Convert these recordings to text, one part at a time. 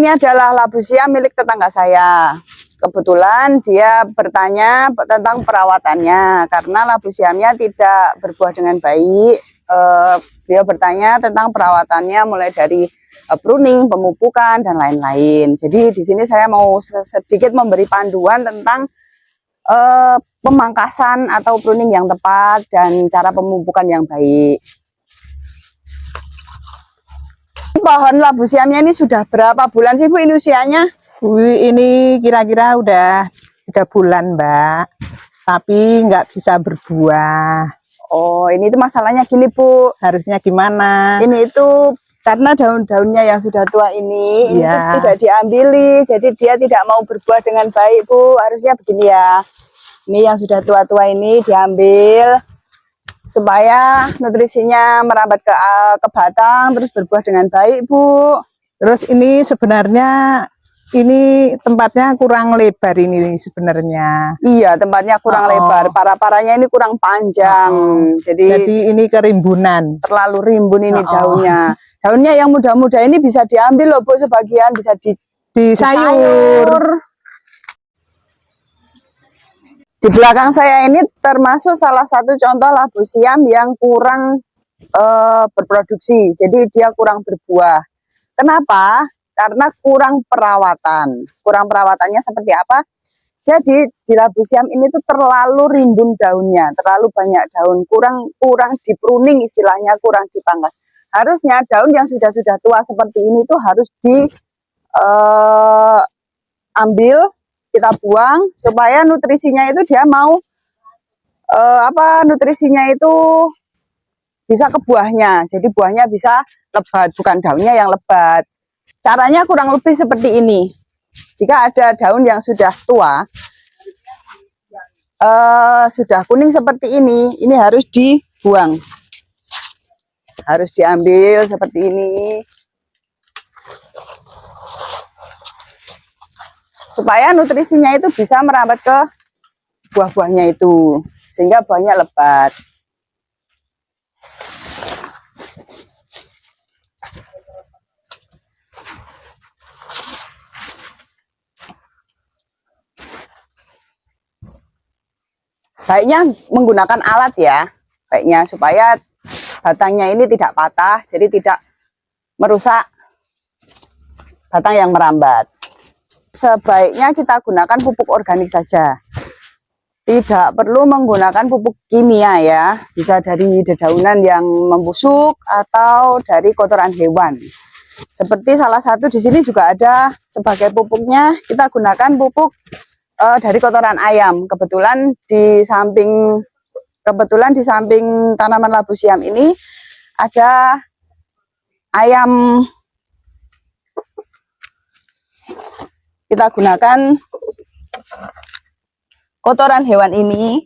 Ini adalah labu siam milik tetangga saya. Kebetulan dia bertanya tentang perawatannya karena labu siamnya tidak berbuah dengan baik. Dia bertanya tentang perawatannya mulai dari pruning, pemupukan dan lain-lain. Jadi di sini saya mau sedikit memberi panduan tentang pemangkasan atau pruning yang tepat dan cara pemupukan yang baik. Pohon labu siamnya ini sudah berapa bulan sih Bu ini usianya? Bu, ini kira-kira udah 3 bulan Mbak, tapi nggak bisa berbuah. Oh, ini itu masalahnya gini Bu. Harusnya gimana? Ini itu karena daun-daunnya yang sudah tua ini itu tidak diambili, jadi dia tidak mau berbuah dengan baik Bu. Harusnya begini ya. Ini yang sudah tua-tua ini diambil supaya nutrisinya merambat ke batang terus berbuah dengan baik Bu. Terus ini sebenarnya ini tempatnya kurang lebar ini sebenarnya. Iya, tempatnya kurang lebar, para-paranya ini kurang panjang. Jadi ini kerimbunan. Terlalu rimbun ini daunnya. Daunnya yang muda-muda ini bisa diambil loh Bu, sebagian bisa di sayur. Di belakang saya ini termasuk salah satu contoh labu siam yang kurang berproduksi, jadi dia kurang berbuah. Kenapa? Karena kurang perawatan. Kurang perawatannya seperti apa? Jadi di labu siam ini tuh terlalu rimbun daunnya, terlalu banyak daun, kurang di pruning istilahnya, kurang dipangkas. Harusnya daun yang sudah tua seperti ini tuh harus diambil, kita buang supaya nutrisinya itu dia mau nutrisinya itu bisa ke buahnya, jadi buahnya bisa lebat, bukan daunnya yang lebat. Caranya kurang lebih seperti ini. Jika ada daun yang sudah tua, sudah kuning seperti ini harus dibuang, harus diambil seperti ini supaya nutrisinya itu bisa merambat ke buah-buahnya itu, sehingga buahnya lebat. Baiknya menggunakan alat ya, baiknya supaya batangnya ini tidak patah, jadi tidak merusak batang yang merambat. Sebaiknya kita gunakan pupuk organik saja, tidak perlu menggunakan pupuk kimia ya, bisa dari dedaunan yang membusuk atau dari kotoran hewan. Seperti salah satu di sini juga ada sebagai pupuknya, kita gunakan pupuk dari kotoran ayam. Kebetulan di samping tanaman labu siam ini ada ayam. Kita gunakan kotoran hewan ini.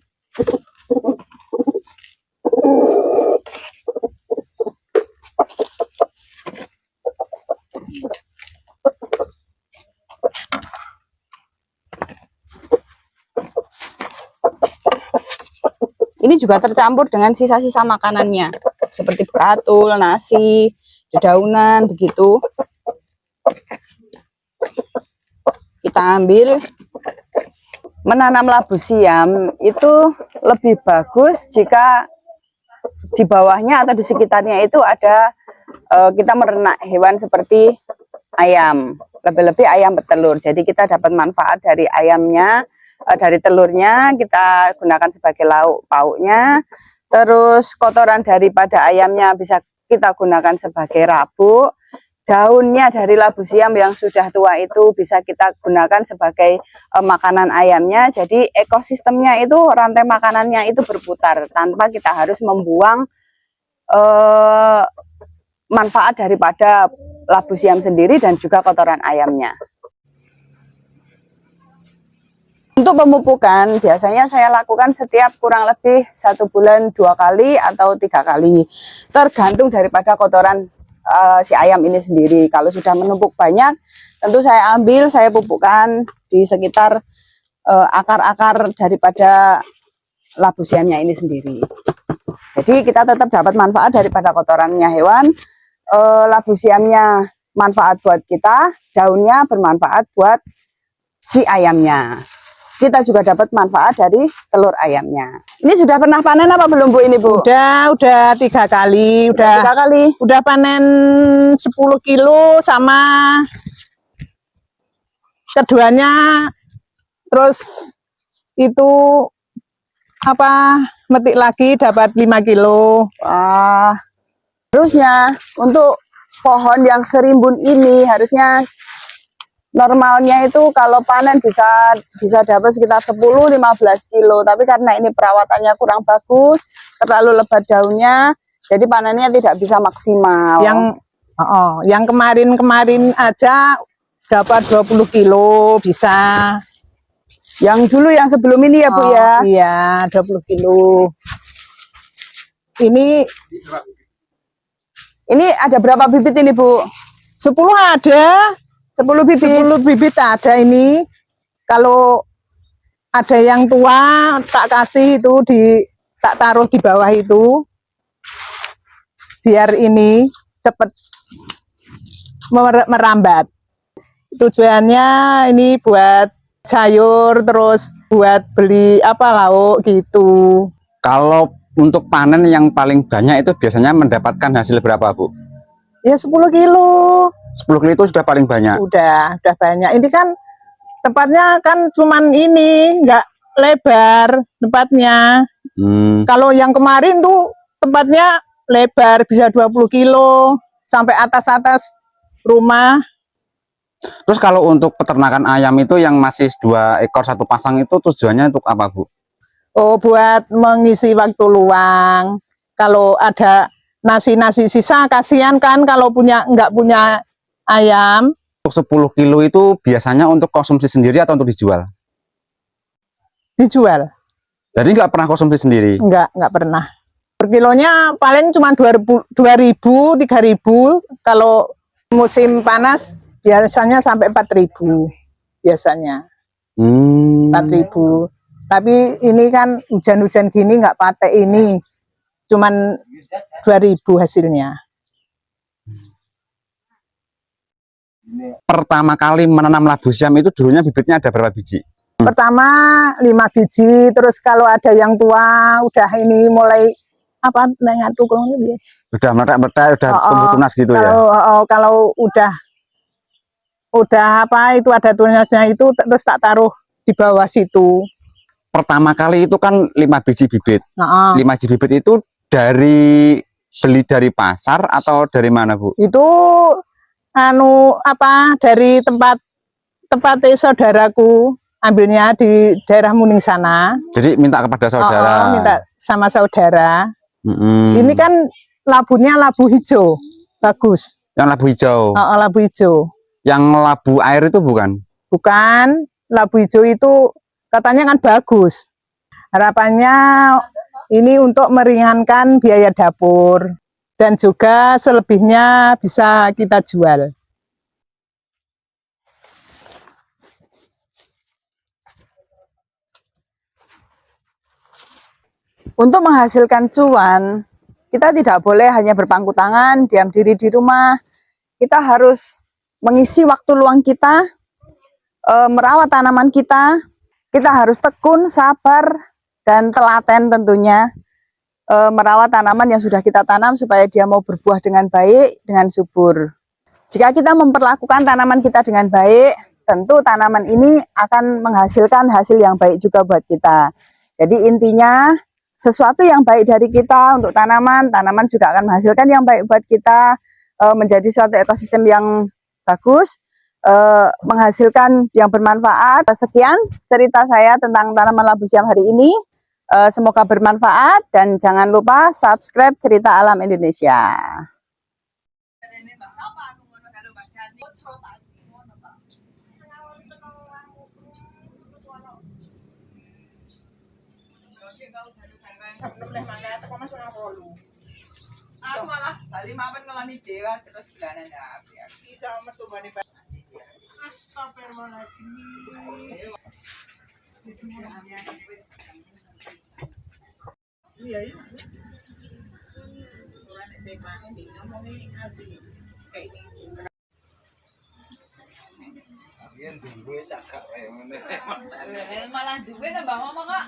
Ini juga tercampur dengan sisa-sisa makanannya, seperti beratul, nasi, dedaunan, begitu. Kita ambil. Menanam labu siam itu lebih bagus jika di bawahnya atau di sekitarnya itu ada kita merenak hewan seperti ayam, lebih-lebih ayam petelur. Jadi kita dapat manfaat dari ayamnya, dari telurnya kita gunakan sebagai lauk pauknya. Terus kotoran daripada ayamnya bisa kita gunakan sebagai rabuk. Daunnya dari labu siam yang sudah tua itu bisa kita gunakan sebagai makanan ayamnya. Jadi ekosistemnya itu, rantai makanannya itu berputar tanpa kita harus membuang manfaat daripada labu siam sendiri dan juga kotoran ayamnya. Untuk pemupukan biasanya saya lakukan setiap kurang lebih 1 bulan 2 kali atau 3 kali, tergantung daripada kotoran si ayam ini sendiri. Kalau sudah menumpuk banyak, tentu saya ambil, saya pupukkan di sekitar akar-akar daripada labu siamnya ini sendiri. Jadi kita tetap dapat manfaat daripada kotorannya hewan. Labu siamnya bermanfaat buat kita, daunnya bermanfaat buat si ayamnya. Kita juga dapat manfaat dari telur ayamnya. Ini sudah pernah panen apa belum Bu ini Bu? Udah 3 kali, udah 3 kali. Udah panen 10 kilo sama keduanya, terus itu apa metik lagi dapat 5 kilo. Wah, harusnya untuk pohon yang serimbun ini harusnya normalnya itu kalau panen bisa dapat sekitar 10-15 kilo, tapi karena ini perawatannya kurang bagus, terlalu lebat daunnya, jadi panennya tidak bisa maksimal. Yang kemarin aja dapat 20 kilo bisa. Yang dulu yang sebelum ini ya Bu ya? Iya, 20 kilo. Ini ada berapa bibit ini Bu? 10 ada. 10 bibit. 10 bibit ada ini. Kalau ada yang tua tak kasih itu tak taruh di bawah itu. Biar ini cepat merambat. Tujuannya ini buat sayur, terus buat beli lauk gitu. Kalau untuk panen yang paling banyak itu biasanya mendapatkan hasil berapa Bu? Ya 10 kilo. 10 kilo itu sudah paling banyak. Udah banyak. Ini kan tempatnya kan cuman ini, nggak lebar tempatnya. Kalau yang kemarin tuh tempatnya lebar, bisa 20 kilo sampai atas rumah. Terus kalau untuk peternakan ayam itu yang masih 2 ekor 1 pasang itu tujuannya untuk apa Bu? Oh, buat mengisi waktu luang. Kalau ada nasi sisa, kasihan kan kalau nggak punya ayam. Untuk 10 kilo itu biasanya untuk konsumsi sendiri atau untuk dijual? Dijual. Jadi nggak pernah konsumsi sendiri? Nggak pernah. Per kilonya paling cuma 2.000, 3.000. Kalau musim panas biasanya sampai 4.000 biasanya. 4.000. Tapi ini kan hujan-hujan gini nggak patek ini. Cuman 2.000 hasilnya. Pertama kali menanam labu siam itu dulunya bibitnya ada berapa biji? Pertama 5 biji, terus kalau ada yang tua udah ini mulai udah meletak-meletak, udah tumbuh tunas gitu ya? Kalau udah itu ada tunasnya itu terus tak taruh di bawah situ. Pertama kali itu kan 5 biji bibit. 5 biji bibit itu beli dari pasar atau dari mana Bu? Itu dari tempat saudaraku, ambilnya di daerah Muning sana. Jadi minta kepada saudara. Minta sama saudara. Ini kan labunya labu hijau, bagus. Yang labu hijau. Labu hijau. Yang labu air itu bukan? Bukan, labu hijau itu katanya kan bagus. Harapannya ini untuk meringankan biaya dapur dan juga selebihnya bisa kita jual. Untuk menghasilkan cuan, kita tidak boleh hanya berpangku tangan, diam diri di rumah. Kita harus mengisi waktu luang kita, merawat tanaman kita. Kita harus tekun, sabar, dan telaten tentunya. Merawat tanaman yang sudah kita tanam supaya dia mau berbuah dengan baik, dengan subur. Jika kita memperlakukan tanaman kita dengan baik, tentu tanaman ini akan menghasilkan hasil yang baik juga buat kita. Jadi intinya, sesuatu yang baik dari kita untuk tanaman juga akan menghasilkan yang baik buat kita, menjadi suatu ekosistem yang bagus, menghasilkan yang bermanfaat. Sekian cerita saya tentang tanaman labu siam hari ini. Semoga bermanfaat dan jangan lupa subscribe Cerita Alam Indonesia. Aku malah bali mampet ngelani dewa terus bulanan ya. Bisa metu bani. Astagfirullahaladzim. Iya iya. Orang yang ngomongin kayak Malah duwe nambah ngomong kok.